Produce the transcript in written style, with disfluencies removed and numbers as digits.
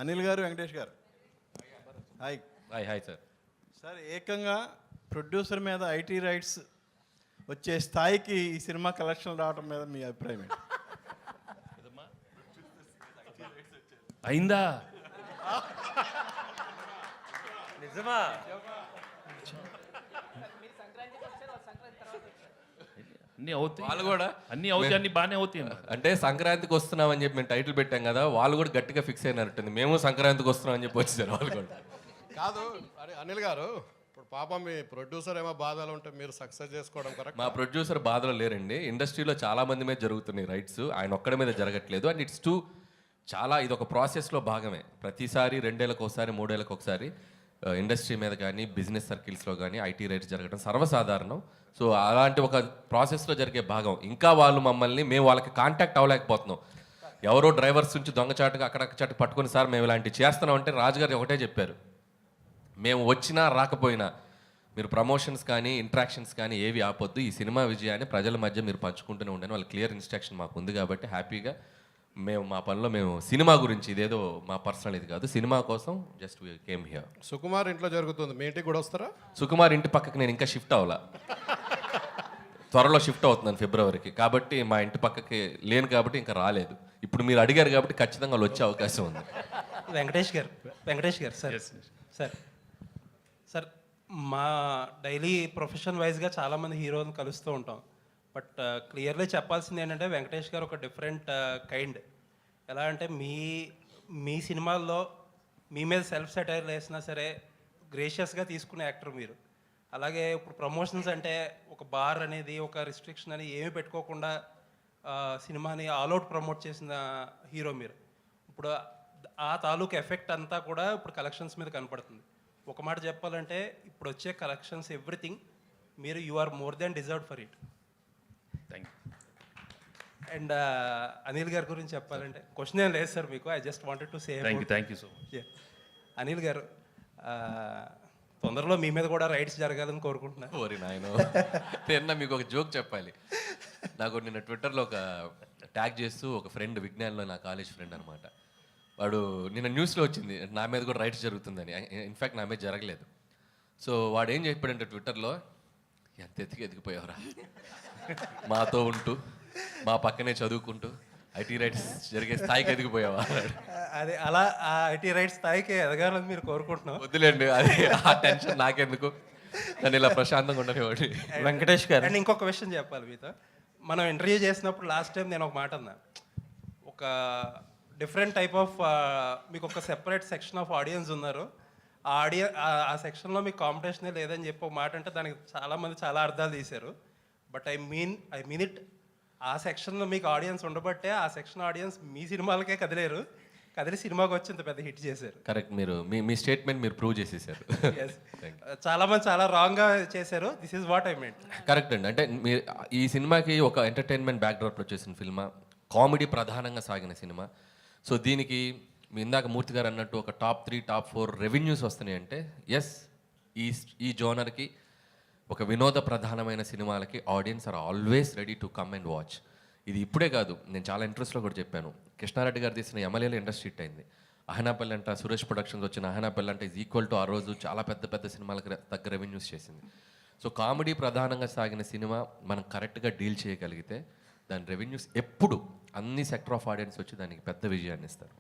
అనిల్ గారు, వెంకటేష్ గారు, hi. Hi hi sir. Sir, ఏకంగా ప్రొడ్యూసర్ మీద ఐటీ రైట్స్ వచ్చే స్థాయికి ఈ సినిమా కలెక్షన్ రావడం మీద మీ అభిప్రాయం ఏంటి? అయిందా? నిజమా? అన్నీ అవుతాయి, వాళ్ళు కూడా అన్నీ అవుతాయి, అన్నీ బాగానే అవుతాయి. అంటే సంక్రాంతికి వస్తున్నాం అని చెప్పి మేము టైటిల్ పెట్టాం కదా, వాళ్ళు కూడా గట్టిగా ఫిక్స్ అయినట్టుంది. మేము సంక్రాంతికి వస్తున్నాం అని చెప్పి వచ్చేసారు వాళ్ళు కూడా. కాదు అరే అనిల్ గారు, ఇప్పుడు పాపం మీ ప్రొడ్యూసర్ ఏమో బాధలు ఉంటే మీరు సక్సెస్ చేసుకోవడం కరెక్ట్. మా ప్రొడ్యూసర్ బాధలో లేరండి. ఇండస్ట్రీలో చాలా మంది మీద జరుగుతున్నాయి రైట్స్, ఆయన ఒక్కడి మీద జరగట్లేదు. అండ్ ఇట్స్ టూ చాలా, ఇది ఒక ప్రాసెస్లో భాగమే. ప్రతిసారి 2 ఏళ్ళకి ఒకసారి 3 ఏళ్ళకి ఒకసారి ఇండస్ట్రీ మీద కానీ బిజినెస్ సర్కిల్స్లో కానీ ఐటీ రైట్స్ జరగడం సర్వసాధారణం. సో అలాంటి ఒక ప్రాసెస్లో జరిగే భాగం. ఇంకా వాళ్ళు మమ్మల్ని, మేము వాళ్ళకి కాంటాక్ట్ అవ్వలేకపోతున్నాం. ఎవరో డ్రైవర్స్ నుంచి దొంగచాటుగా అక్కడక్కడ పట్టుకొని, సార్ మేము ఇలాంటివి చేస్తున్నాం అంటే రాజుగారు ఒకటే చెప్పారు, మేము వచ్చినా రాకపోయినా మీరు ప్రమోషన్స్ కానీ ఇంట్రాక్షన్స్ కానీ ఏవి ఆపొద్దు, ఈ సినిమా విజయాన్ని ప్రజల మధ్య మీరు పంచుకుంటూనే ఉండండి. వాళ్ళ క్లియర్ ఇన్స్ట్రక్షన్ మాకు ఉంది కాబట్టి హ్యాపీగా మేము మా పనిలో మేము సినిమా గురించి, ఇదేదో మా పర్సనల్ ఇది కాదు, సినిమా కోసం జస్ట్ కేమ్ హియర్. సుకుమార్ ఇంట్లో జరుగుతుంది, మీ ఇంటికి కూడా వస్తారా? సుకుమార్ ఇంటి పక్కకి నేను ఇంకా షిఫ్ట్ అవ్వాలా, త్వరలో షిఫ్ట్ అవుతున్నాను ఫిబ్రవరికి. కాబట్టి మా ఇంటి పక్కకి లేను కాబట్టి ఇంకా రాలేదు. ఇప్పుడు మీరు అడిగారు కాబట్టి ఖచ్చితంగా వాళ్ళు వచ్చే అవకాశం ఉంది. వెంకటేష్ గారు సార్, సార్ సార్ మా డైలీ ప్రొఫెషన్ వైజ్గా చాలామంది హీరోని కలుస్తూ ఉంటాం. బట్ క్లియర్లీ చెప్పాల్సింది ఏంటంటే వెంకటేష్ గారు ఒక డిఫరెంట్ కైండ్. ఎలా అంటే మీ సినిమాల్లో మీ మీద సెల్ఫ్ సెటైర్ వేసినా సరే గ్రేషియస్గా తీసుకునే యాక్టర్ మీరు. అలాగే ఇప్పుడు ప్రమోషన్స్ అంటే ఒక బార్ అనేది, ఒక రిస్ట్రిక్షన్ అని ఏమీ పెట్టుకోకుండా సినిమాని ఆల్అవుట్ ప్రమోట్ చేసిన హీరో మీరు. ఇప్పుడు ఆ తాలూకు ఎఫెక్ట్ అంతా కూడా ఇప్పుడు కలెక్షన్స్ మీద కనపడుతుంది. ఒక మాట చెప్పాలంటే ఇప్పుడు వచ్చే కలెక్షన్స్ ఎవ్రీథింగ్ మీరు you are more than deserved for it. Thank you. And Anil గారి గురించి చెప్పాలంటే క్వశ్చన్ ఏం లేదు సార్ మీకు, I just wanted to say. Thank you so much. Anil garu, తొందరలో మీ మీద కూడా రైట్స్ జరగాలని కోరుకుంటున్నాను. ఓరి నాయన, నిన్న మీకు ఒక జోక్ చెప్పాలి. నాకు నిన్న ట్విట్టర్లో ఒక ట్యాగ్ చేస్తూ ఒక ఫ్రెండ్, విజ్ఞాన్లో నా కాలేజ్ ఫ్రెండ్ అనమాట, వాడు నిన్న న్యూస్లో వచ్చింది నా మీద కూడా రైట్స్ జరుగుతుందని. ఇన్ఫ్యాక్ట్ నా మీద జరగలేదు. సో వాడు ఏం చెప్పాడంటే ట్విట్టర్లో, ఎంత ఎదిగిపోయావురా, మాతో ఉంటూ మా పక్కనే చదువుకుంటూ ఐటీ రైట్స్ జరిగే స్థాయికి ఎదిగిపోయావా అన్నాడు. అదే అలా ఆ ఐటీ రైట్స్ స్థాయికి ఎదగాలని మీరు కోరుకుంటున్నాం. వద్దులేండి, అది ఆ టెన్షన్ నాకెందుకు, నన్ను ఇలా ప్రశాంతంగా ఉండనివ్వండి. వెంకటేష్ గారు, అండ్ ఇంకొక విషయం చెప్పాలి మీతో. మనం ఇంటర్వ్యూ చేసినప్పుడు లాస్ట్ టైం నేను ఒక మాట అన్నా, ఒక డిఫరెంట్ టైప్ ఆఫ్ మీకు ఒక సెపరేట్ సెక్షన్ ఆఫ్ ఆడియన్స్ ఉన్నారు. ఆ సెక్షన్లో మీకు కాంపిటీషనే లేదని చెప్పి ఒక మాట అంటే దానికి చాలామంది చాలా అర్థాలు తీశారు. But I mean it. ఆ సెక్షన్లో మీకు ఆడియన్స్ ఉండబట్టే ఆ సెక్షన్ ఆడియన్స్ మీ సినిమాలకే కదిలి సినిమాకి వచ్చి ఇంత పెద్ద హిట్ చేశారు. కరెక్ట్, మీరు మీ స్టేట్మెంట్ మీరు ప్రూవ్ చేసేసారు. చాలామంది చాలా రాంగ్గా చేశారు. This is what I meant. Correct అండి. అంటే మీరు ఈ సినిమాకి ఒక ఎంటర్టైన్మెంట్ బ్యాక్డ్రాప్లో చేసిన సినిమా, కామెడీ ప్రధానంగా సాగిన సినిమా. సో దీనికి మీ ఇందాక మూర్తి గారు అన్నట్టు ఒక టాప్ 3 టాప్ 4 రెవెన్యూస్ వస్తున్నాయి అంటే ఎస్, ఈ జోనర్కి, ఒక వినోద ప్రధానమైన సినిమాలకి audience are always ready to come and watch. ఇది ఇప్పుడే కాదు, నేను చాలా ఇంట్రెస్ట్లో కూడా చెప్పాను. కృష్ణారెడ్డి గారు తీసిన ఎమ్మెల్యేలో ఇండస్ట్రీ హిట్ అయింది. అహనాపల్లి అంట, సురేష్ ప్రొడక్షన్స్ వచ్చిన అహనాపల్లి అంటే ఈజ్ ఈక్వల్ టు ఆ రోజు చాలా పెద్ద పెద్ద సినిమాలకు తగ్గ రెవెన్యూస్ చేసింది. సో కామెడీ ప్రధానంగా సాగిన సినిమా మనం కరెక్ట్గా డీల్ చేయగలిగితే దాని రెవెన్యూస్ ఎప్పుడు అన్ని సెక్టర్ ఆఫ్ ఆడియన్స్ వచ్చి దానికి పెద్ద విజయాన్ని ఇస్తారు.